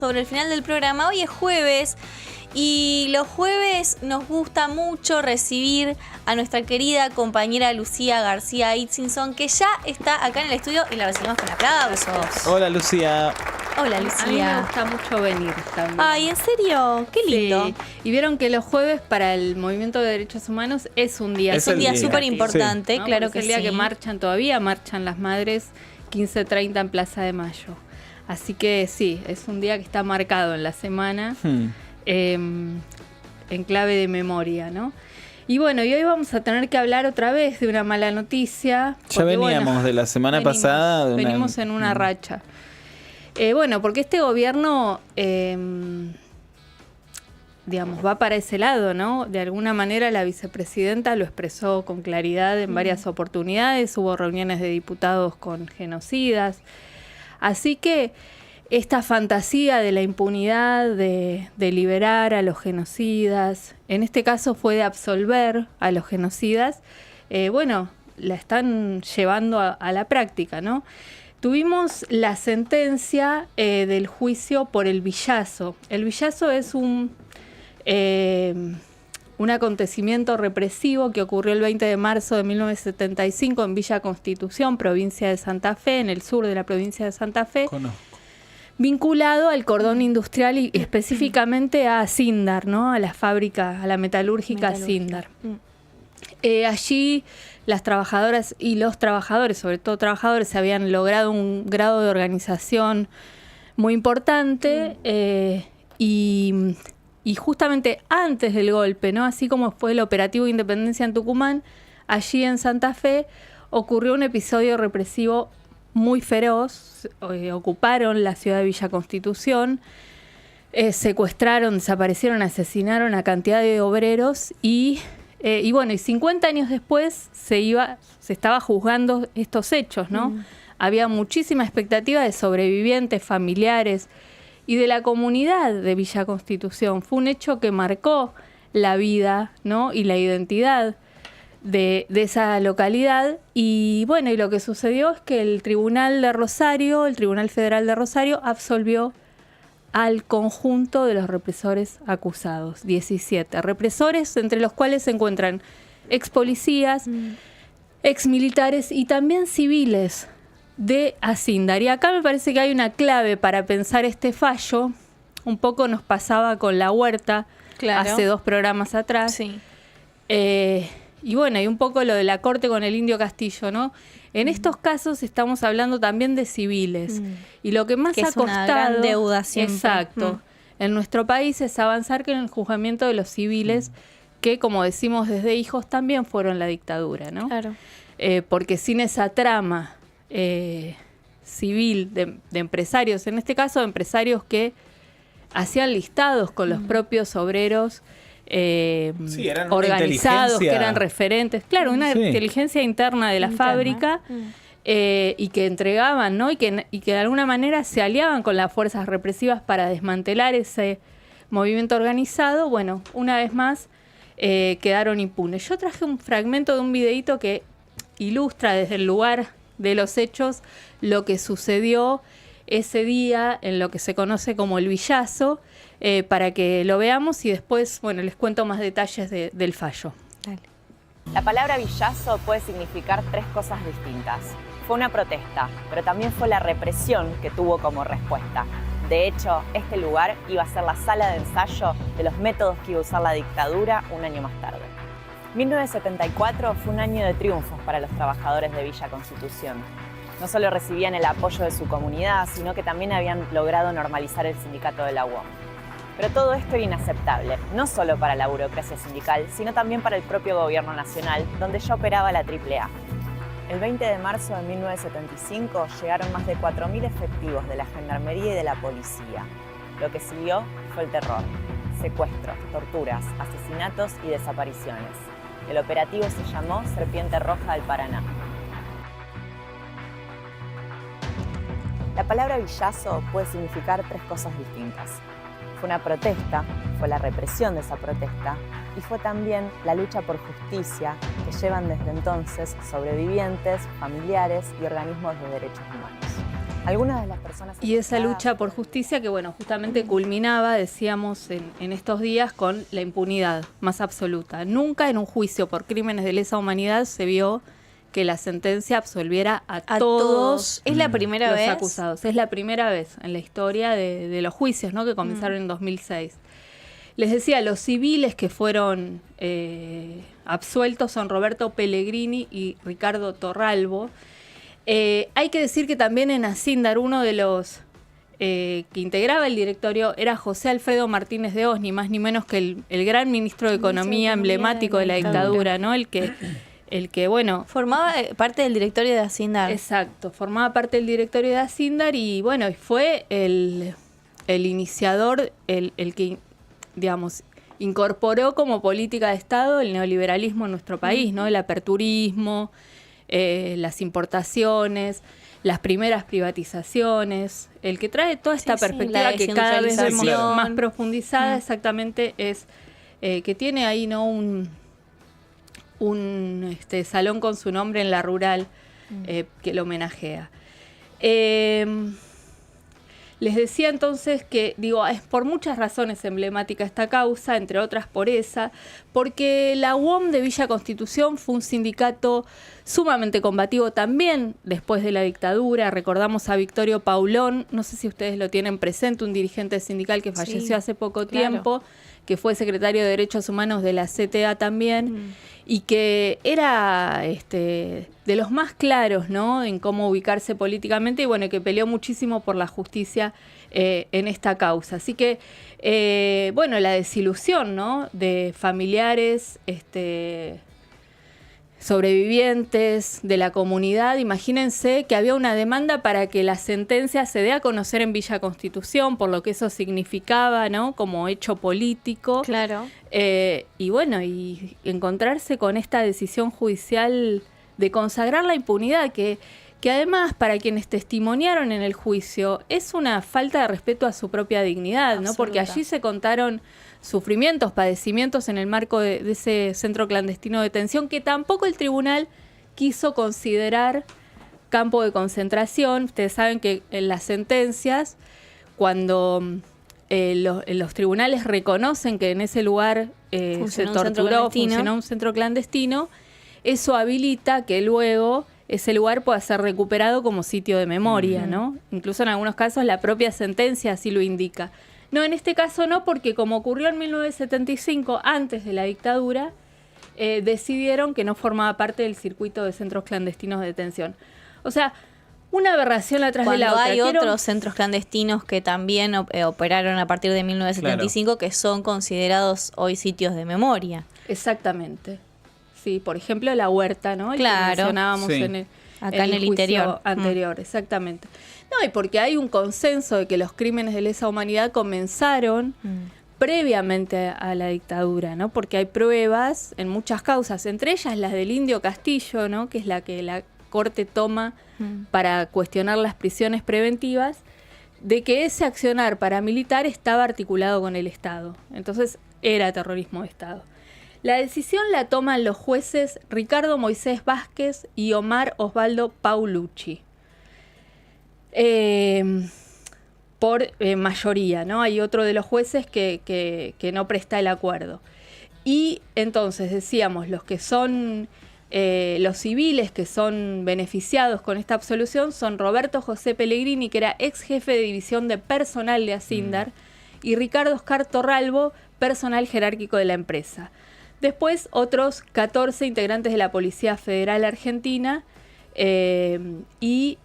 Sobre el final del programa. Hoy es jueves y los jueves nos gusta mucho recibir a nuestra querida compañera Lucía García Itzinson, que ya está acá en el estudio y la recibimos con aplausos. Hola, Lucía. Hola, Lucía. A mí me gusta mucho venir también. Ay, ¿en serio? Qué lindo. Sí. Y vieron que los jueves para el Movimiento de Derechos Humanos es un día. Es un día súper importante, ¿no? claro Porque que es el día sí. que marchan las madres 15:30 en Plaza de Mayo. Así que sí, es un día que está marcado en la semana, en clave de memoria, ¿no? Y bueno, y hoy vamos a tener que hablar otra vez de una mala noticia. Ya veníamos de la semana pasada. Venimos en una racha. Bueno, porque este gobierno, digamos, va para ese lado, ¿no? De alguna manera la vicepresidenta lo expresó con claridad en varias oportunidades, hubo reuniones de diputados con genocidas. Así que esta fantasía de la impunidad, de liberar a los genocidas, en este caso fue de absolver a los genocidas, bueno, la están llevando a la práctica, ¿no? Tuvimos la sentencia del juicio por el Villazo. El Villazo es un acontecimiento represivo que ocurrió el 20 de marzo de 1975 en Villa Constitución, provincia de Santa Fe, en el sur de la provincia de Santa Fe. Conozco. Vinculado al cordón industrial y específicamente a Sindar, ¿no? A la fábrica, a la metalúrgica Sindar. Allí las trabajadoras y los trabajadores, sobre todo trabajadores, habían logrado un grado de organización muy importante y justamente antes del golpe, ¿no? Así como fue el operativo Independencia en Tucumán, allí en Santa Fe ocurrió un episodio represivo muy feroz. Ocuparon la ciudad de Villa Constitución, secuestraron, desaparecieron, asesinaron a cantidad de obreros y bueno, y 50 años después se estaba juzgando estos hechos, ¿no? Había muchísima expectativa de sobrevivientes, familiares y de la comunidad de Villa Constitución. Fue un hecho que marcó la vida, ¿no? Y la identidad de esa localidad. Y bueno, y lo que sucedió es que el Tribunal de Rosario, el Tribunal Federal de Rosario, absolvió al conjunto de los represores acusados, 17 represores, entre los cuales se encuentran ex policías, ex militares y también civiles de Asindar. Y acá me parece que hay una clave para pensar este fallo. Un poco nos pasaba con La Huerta, claro, hace 2 programas atrás. Sí. Y bueno, y un poco lo de la corte con el Indio Castillo, ¿no? En estos casos estamos hablando también de civiles. Y lo que más que ha es costado... una gran deuda siempre. Exacto. En nuestro país es avanzar en el juzgamiento de los civiles, que, como decimos desde hijos, también fueron la dictadura, ¿no? Claro. Porque sin esa trama civil de empresarios, en este caso empresarios que hacían listados con los propios obreros, sí, eran organizados, que eran referentes, claro, una inteligencia interna de la fábrica, y que entregaban, ¿no? Y que de alguna manera se aliaban con las fuerzas represivas para desmantelar ese movimiento organizado. Bueno, una vez más quedaron impunes. Yo traje un fragmento de un videíto que ilustra desde el lugar de los hechos lo que sucedió ese día en lo que se conoce como el Villazo, para que lo veamos y después, bueno, les cuento más detalles del fallo. Dale. La palabra Villazo puede significar 3 cosas distintas. Fue una protesta, pero también fue la represión que tuvo como respuesta. De hecho, este lugar iba a ser la sala de ensayo de los métodos que iba a usar la dictadura un año más tarde. 1974 fue un año de triunfos para los trabajadores de Villa Constitución. No solo recibían el apoyo de su comunidad, sino que también habían logrado normalizar el sindicato de la UOM. Pero todo esto era inaceptable, no solo para la burocracia sindical, sino también para el propio gobierno nacional, donde ya operaba la AAA. El 20 de marzo de 1975 llegaron más de 4.000 efectivos de la Gendarmería y de la Policía. Lo que siguió fue el terror: secuestros, torturas, asesinatos y desapariciones. El operativo se llamó Serpiente Roja del Paraná. La palabra Villazo puede significar 3 cosas distintas. Fue una protesta, fue la represión de esa protesta y fue también la lucha por justicia que llevan desde entonces sobrevivientes, familiares y organismos de derechos humanos. Algunas de las personas... Y esa lucha por justicia que, bueno, justamente culminaba, decíamos, en estos días con la impunidad más absoluta. Nunca en un juicio por crímenes de lesa humanidad se vio que la sentencia absolviera a todos. Es la primera vez. Los acusados. Es la primera vez en la historia de los juicios, ¿no? Que comenzaron en 2006. Les decía, los civiles que fueron absueltos son Roberto Pellegrini y Ricardo Torralbo. Hay que decir que también en Asíndar uno de los que integraba el directorio era José Alfredo Martínez de Hoz, ni más ni menos que el gran ministro de Economía emblemático de la dictadura, ¿no? El que, bueno... Formaba parte del directorio de Asíndar. Exacto, formaba parte del directorio de Asíndar y, bueno, fue el iniciador, el que, digamos, incorporó como política de Estado el neoliberalismo en nuestro país, ¿no? El aperturismo, las importaciones, las primeras privatizaciones, el que trae toda esta perspectiva que cada vez vemos más profundizada, exactamente, es que tiene ahí, ¿no? un salón con su nombre en la Rural que lo homenajea. Les decía entonces que, digo, es por muchas razones emblemática esta causa, entre otras por esa, porque la UOM de Villa Constitución fue un sindicato sumamente combativo también después de la dictadura. Recordamos a Victorio Paulón, no sé si ustedes lo tienen presente, un dirigente sindical que falleció hace poco tiempo, que fue secretario de Derechos Humanos de la CTA también, y que era de los más claros, ¿no?, en cómo ubicarse políticamente, y bueno, que peleó muchísimo por la justicia en esta causa. Así que, bueno, la desilusión, ¿no?, de familiares, sobrevivientes de la comunidad. Imagínense que había una demanda para que la sentencia se dé a conocer en Villa Constitución, por lo que eso significaba, ¿no?, como hecho político. Claro. Y bueno, y encontrarse con esta decisión judicial de consagrar la impunidad, que además, para quienes testimoniaron en el juicio, es una falta de respeto a su propia dignidad, ¿no? Porque allí se contaron sufrimientos, padecimientos en el marco de ese centro clandestino de detención, que tampoco el tribunal quiso considerar campo de concentración. Ustedes saben que en las sentencias, cuando los tribunales reconocen que en ese lugar se torturó, funcionó un centro clandestino, eso habilita que luego ese lugar pueda ser recuperado como sitio de memoria, ¿no? Incluso en algunos casos la propia sentencia así lo indica. No, en este caso no, porque como ocurrió en 1975, antes de la dictadura, decidieron que no formaba parte del circuito de centros clandestinos de detención. O sea, una aberración atrás de la otra. Hay otros centros clandestinos que también operaron a partir de 1975, que son considerados hoy sitios de memoria. Exactamente. Sí, por ejemplo, la Huerta, ¿no? El que mencionábamos acá en el interior anterior, exactamente. No, y porque hay un consenso de que los crímenes de lesa humanidad comenzaron previamente a la dictadura, ¿no? Porque hay pruebas en muchas causas, entre ellas las del Indio Castillo, ¿no?, que es la que la Corte toma para cuestionar las prisiones preventivas, de que ese accionar paramilitar estaba articulado con el Estado. Entonces, era terrorismo de Estado. La decisión la toman los jueces Ricardo Moisés Vázquez y Omar Osvaldo Paulucci. Por mayoría, ¿no? Hay otro de los jueces que no presta el acuerdo. Y entonces, decíamos, los que son los civiles que son beneficiados con esta absolución son Roberto José Pellegrini, que era ex jefe de división de personal de Asíndar, y Ricardo Oscar Torralbo, personal jerárquico de la empresa. Después, otros 14 integrantes de la Policía Federal Argentina y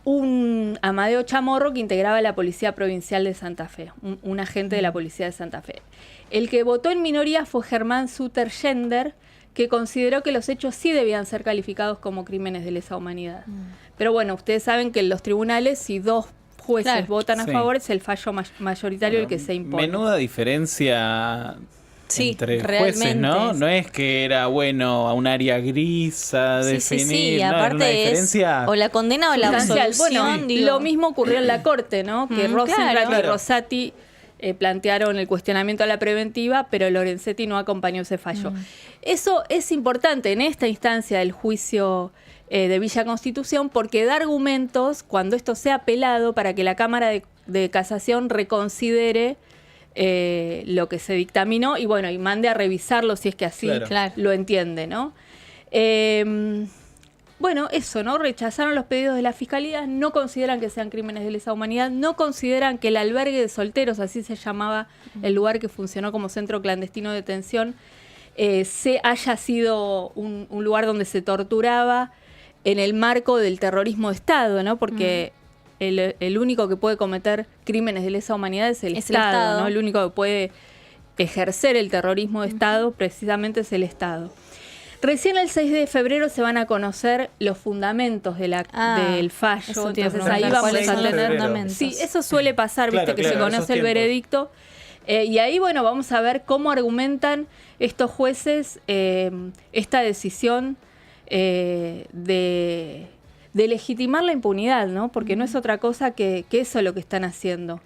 un Amadeo Chamorro que integraba la Policía Provincial de Santa Fe, un agente de la Policía de Santa Fe. El que votó en minoría fue Germán Suter Gender, que consideró que los hechos sí debían ser calificados como crímenes de lesa humanidad. Pero bueno, ustedes saben que en los tribunales, si dos jueces votan a favor, es el fallo mayoritario el que se impone. Menuda diferencia entre realmente jueces, ¿no? No es que era, bueno, a un área gris a definir. Sí, ¿no? aparte una diferencia es o la condena o la absolución. Bueno, lo mismo ocurrió en la Corte, ¿no? Que Rosenblatt y Rosati plantearon el cuestionamiento a la preventiva, pero Lorenzetti no acompañó ese fallo. Eso es importante en esta instancia del juicio de Villa Constitución, porque da argumentos cuando esto sea apelado para que la Cámara de Casación reconsidere lo que se dictaminó y bueno, y mande a revisarlo si es que así Claro. lo entiende, ¿no? Bueno, eso, ¿no? Rechazaron los pedidos de la Fiscalía, no consideran que sean crímenes de lesa humanidad, no consideran que el albergue de solteros, así se llamaba el lugar que funcionó como centro clandestino de detención, se haya sido un lugar donde se torturaba en el marco del terrorismo de Estado, ¿no? Porque el único que puede cometer crímenes de lesa humanidad es el Estado, ¿no? El único que puede ejercer el terrorismo de Estado precisamente es el Estado. Recién el 6 de febrero se van a conocer los fundamentos del fallo, eso te iba a entonces preguntar, ahí vamos ¿cuáles a son los tener... fundamentos? Sí, eso suele pasar, Claro, viste, que se claro, conoce esos el tiempos. veredicto. Y ahí, bueno, vamos a ver cómo argumentan estos jueces esta decisión de legitimar la impunidad, ¿no? Porque no es otra cosa que eso lo que están haciendo.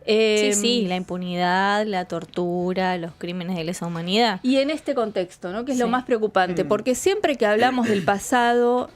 Sí, la impunidad, la tortura, los crímenes de lesa humanidad. Y en este contexto, ¿no? Que es lo Sí. más preocupante, porque siempre que hablamos del pasado,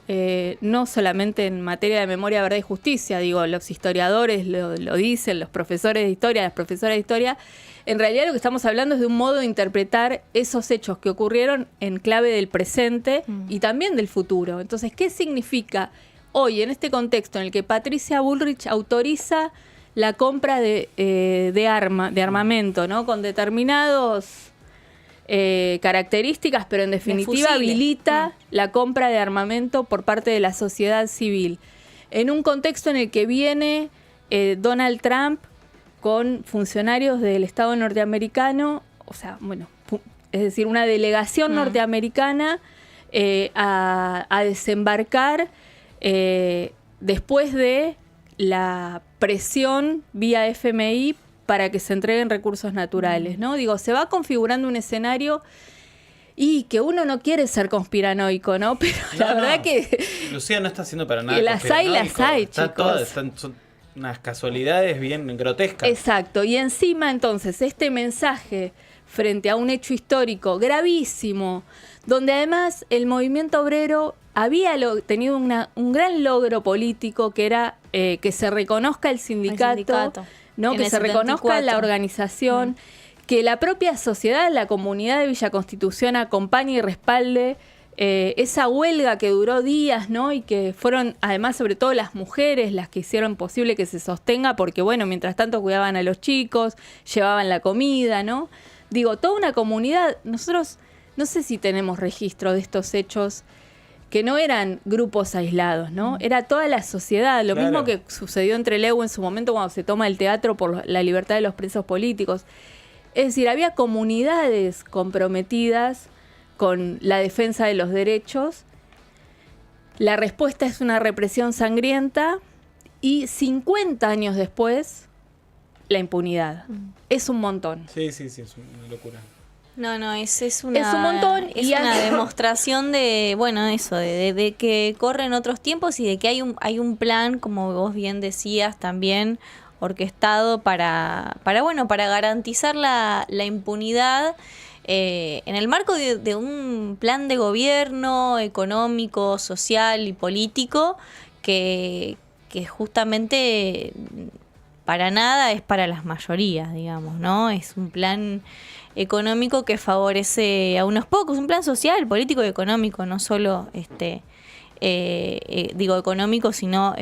no solamente en materia de memoria, verdad y justicia, digo, los historiadores lo dicen, los profesores de historia, las profesoras de historia, en realidad lo que estamos hablando es de un modo de interpretar esos hechos que ocurrieron en clave del presente y también del futuro. Entonces, ¿qué significa hoy, en este contexto en el que Patricia Bullrich autoriza la compra de armamento, ¿no? Con determinados características, pero en definitiva fusiles. habilita la compra de armamento por parte de la sociedad civil. En un contexto en el que viene Donald Trump con funcionarios del Estado norteamericano, o sea, bueno, es decir, una delegación norteamericana a desembarcar después de la presión vía FMI para que se entreguen recursos naturales, ¿no? Digo, se va configurando un escenario y que uno no quiere ser conspiranoico, ¿no? Pero la verdad que... Lucía no está haciendo para nada. Que las hay, Está chicos. son unas casualidades bien grotescas. Exacto, y encima entonces este mensaje frente a un hecho histórico gravísimo, donde además el movimiento obrero había tenido un gran logro político que era que se reconozca el sindicato, ¿no? En Que el se reconozca 74. la organización, que la propia sociedad, la comunidad de Villa Constitución acompañe y respalde esa huelga que duró días, ¿no? Y que fueron además sobre todo las mujeres las que hicieron posible que se sostenga, porque bueno, mientras tanto cuidaban a los chicos, llevaban la comida, ¿no? Digo, toda una comunidad, nosotros no sé si tenemos registro de estos hechos que no eran grupos aislados, ¿no? Era toda la sociedad, lo mismo que sucedió entre Leu en su momento cuando se toma el teatro por la libertad de los presos políticos. Es decir, había comunidades comprometidas con la defensa de los derechos. La respuesta es una represión sangrienta y 50 años después, la impunidad. Es un montón. Sí, es una locura. No, es una, Es un montón es y una demostración de, bueno, eso, de que corren otros tiempos y de que hay un plan, como vos bien decías, también orquestado para garantizar la impunidad en el marco de un plan de gobierno económico, social y político que justamente para nada es para las mayorías, digamos, ¿no? Es un plan económico que favorece a unos pocos, un plan social, político y económico, no solo económico, sino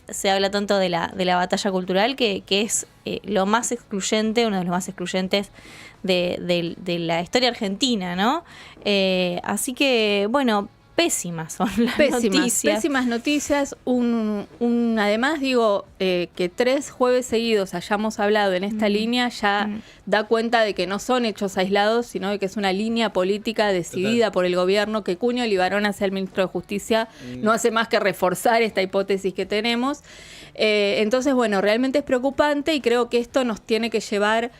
se habla tanto de la batalla cultural que es lo más excluyente, uno de los más excluyentes de la historia argentina, ¿no? Así que, bueno, pésimas son las noticias. Pésimas noticias. Además, digo, que 3 jueves seguidos hayamos hablado en esta línea ya da cuenta de que no son hechos aislados, sino de que es una línea política decidida por el gobierno, que Cuño Libarona sea el ministro de Justicia, no hace más que reforzar esta hipótesis que tenemos. Entonces, bueno, realmente es preocupante y creo que esto nos tiene que llevar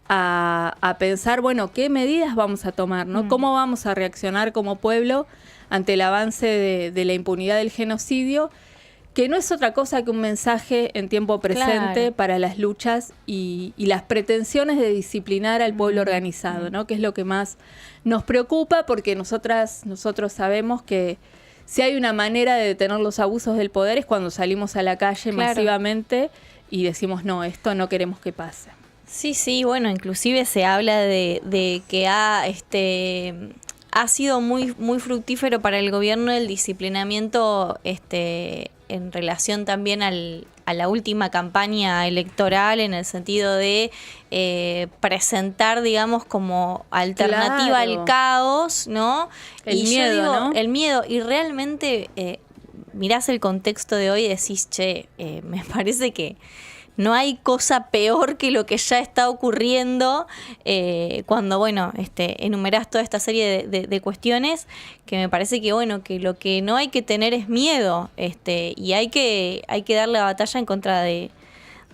a pensar, bueno, qué medidas vamos a tomar, ¿no? ¿Cómo vamos a reaccionar como pueblo ante el avance de la impunidad del genocidio, que no es otra cosa que un mensaje en tiempo presente para las luchas y las pretensiones de disciplinar al pueblo organizado, ¿no? Que es lo que más nos preocupa, porque nosotros sabemos que si hay una manera de detener los abusos del poder es cuando salimos a la calle masivamente y decimos, no, esto no queremos que pase. Sí, bueno, inclusive se habla de que ha sido muy, muy fructífero para el gobierno el disciplinamiento en relación también a la última campaña electoral, en el sentido de presentar, digamos, como alternativa al caos, ¿no? El miedo, ¿no? El miedo. Y realmente mirás el contexto de hoy y decís, me parece que no hay cosa peor que lo que ya está ocurriendo cuando, bueno, enumerás toda esta serie de cuestiones, que me parece que, bueno, que lo que no hay que tener es miedo, y hay que dar la batalla en contra de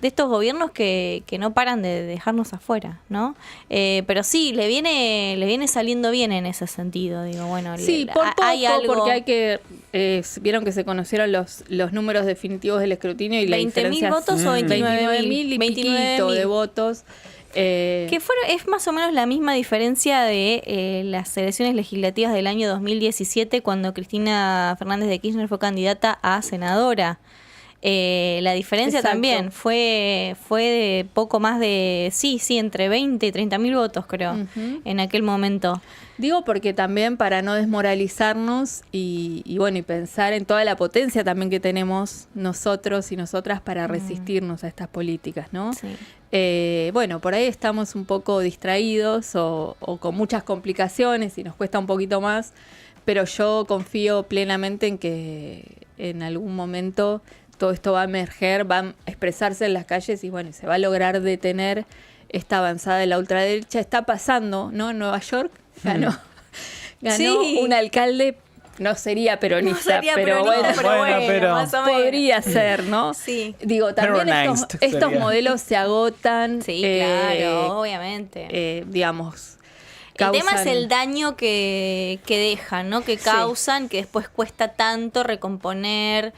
estos gobiernos que no paran de dejarnos afuera, ¿no? Pero sí, le viene saliendo bien en ese sentido, digo, bueno, sí, por poco, hay algo, porque hay que vieron que se conocieron los números definitivos del escrutinio y la diferencia 20.000 votos o 29.000 y piquito de votos. Que es más o menos la misma diferencia de las elecciones legislativas del año 2017, cuando Cristina Fernández de Kirchner fue candidata a senadora. La diferencia Exacto. también fue de poco más de, entre 20 y 30.000 votos, creo, en aquel momento. Digo porque también para no desmoralizarnos y bueno, y pensar en toda la potencia también que tenemos nosotros y nosotras para resistirnos a estas políticas, ¿no? Sí. Bueno, por ahí estamos un poco distraídos o con muchas complicaciones y nos cuesta un poquito más, pero yo confío plenamente en que en algún momento todo esto va a emerger, va a expresarse en las calles y bueno, se va a lograr detener esta avanzada de la ultraderecha. Está pasando, ¿no? En Nueva York ganó Sí. un alcalde, no sería peronista, No sería pero peronista, bueno, pero más o menos. podría ser, ¿no? Sí. Digo, también Peronized estos sería. modelos se agotan. Sí, claro, obviamente. Digamos. El tema es causan- el daño que dejan, ¿no? Que causan, que después cuesta tanto recomponer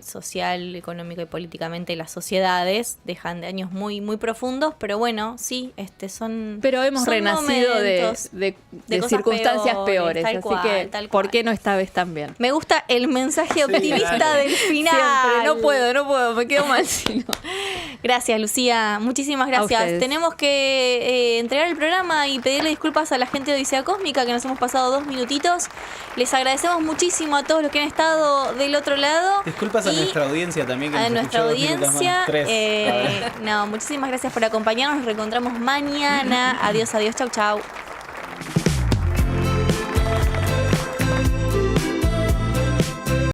social, económico y políticamente las sociedades. Dejan daños muy, muy profundos, pero bueno, sí, son. Pero hemos son renacido momentos de cosas circunstancias peores, tal así cual, que tal ¿por cual. qué no esta vez también? Me gusta el mensaje optimista dale. del final. Siempre, no puedo, me quedo mal si no. Gracias, Lucía. Muchísimas gracias. ustedes. Tenemos que entregar el programa y pedirle disculpas a la gente de Odisea Cósmica, que nos hemos pasado 2 minutitos. Les agradecemos muchísimo a todos los que han estado del otro lado. Disculpas a Y nuestra audiencia también, que a nos nuestra escuchó 2 minutos audiencia. más. 3. No, muchísimas gracias por acompañarnos. Nos reencontramos mañana. Adiós, chau, chau.